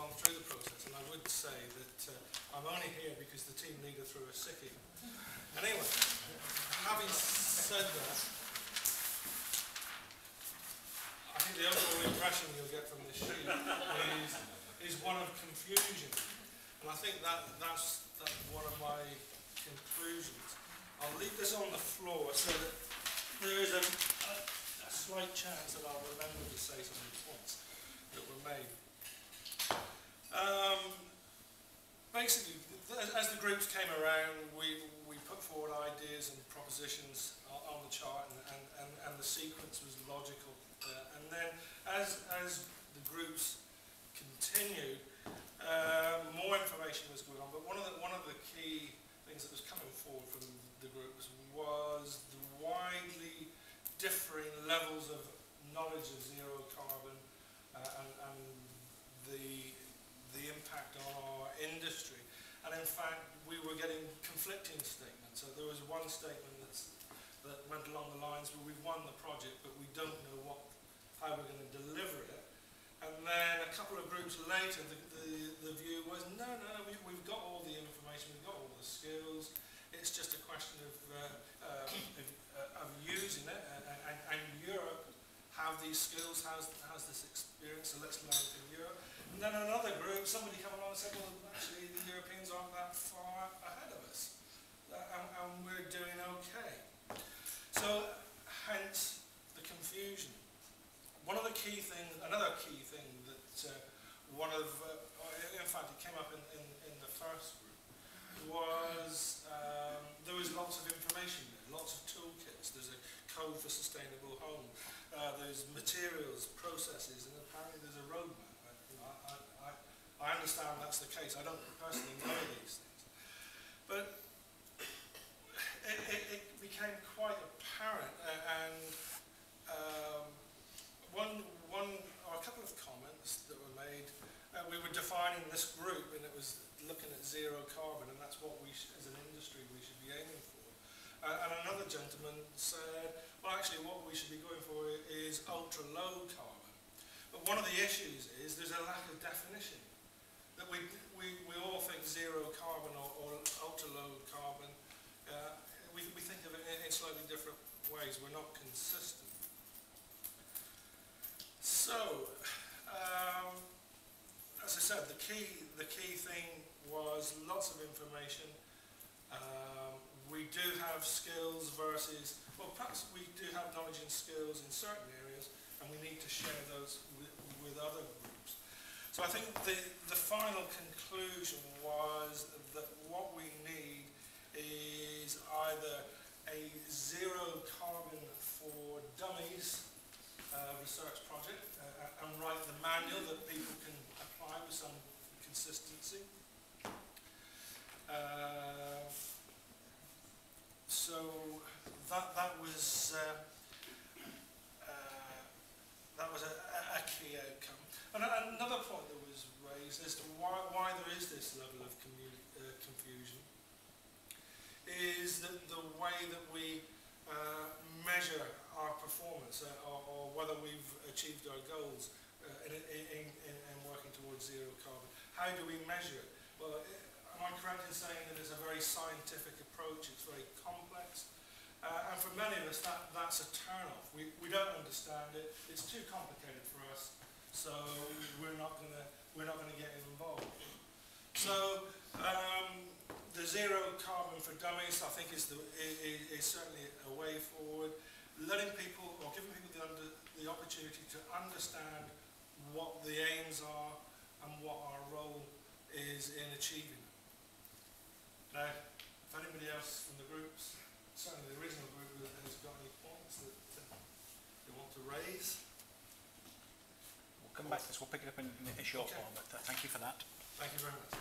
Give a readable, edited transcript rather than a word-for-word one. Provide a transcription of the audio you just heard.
gone through the process, and I would say that I'm only here because the team leader threw a sickie. Anyway, having said that, I think the overall impression you'll get from this sheet is one of confusion, and I think that's one of my conclusions. I'll leave this on the floor so that there is a slight chance that I'll remember to say some of the points that were made. Basically, as the groups came around, we put forward ideas and propositions on the chart, and the sequence was logical. And then, as the groups continued, more information was going on. But one of the key things that was coming forward from the groups was the widely differing levels of knowledge of zero carbon and the impact on our industry. And in fact, we were getting conflicting statements. So there was one statement that went along the lines where we've won the project, but we don't know how we're going to deliver it. And then a couple of groups later, the view was, no, we've got all the information, we've got all the skills. It's just a question of using it. And Europe have these skills, has this experience, so let's learn from Europe. And then another group, somebody came along and said, well, actually, the Europeans aren't that far ahead of us, and we're doing okay. So, hence the confusion. Another key thing that in fact, it came up in the first group, was there was lots of information there, lots of toolkits. There's a code for sustainable home. There's materials, processes, and apparently there's a roadmap. I understand that's the case. I don't personally know these things. But it became quite apparent, and a couple of comments that were made. We were defining this group, and it was looking at zero carbon, and that's what we, as an industry, we should be aiming for. And another gentleman said, well, actually, what we should be going for is ultra low carbon. But one of the issues is there's a lack of definition. That we all think zero carbon or ultra low carbon. We think of it in slightly different ways. We're not consistent. So, as I said, the key thing was lots of information. We do have skills versus, well, perhaps we do have knowledge and skills in certain areas, and we need to share those with other groups. So I think the final conclusion was that what we need is either a zero carbon for dummies research project and write the manual that people can apply with some consistency. So that was a key outcome. And another point that was raised as to why there is this level of confusion is that the way that we measure our performance or whether we've achieved our goals in working towards zero carbon. How do we measure it? Well, am I correct in saying that it's a very scientific approach, it's very complex? And for many of us, that's a turn-off. We don't understand it, it's too complicated for us, so we're not going to get involved. So the zero carbon for dummies, I think, is certainly a way forward. Letting people, or giving people the opportunity to understand what the aims are and what our role is in achieving them. Now, if anybody else from the groups, certainly the original group, has got any points that they want to raise. We'll come back to this. We'll pick it up in a short form, but thank you for that. Thank you very much.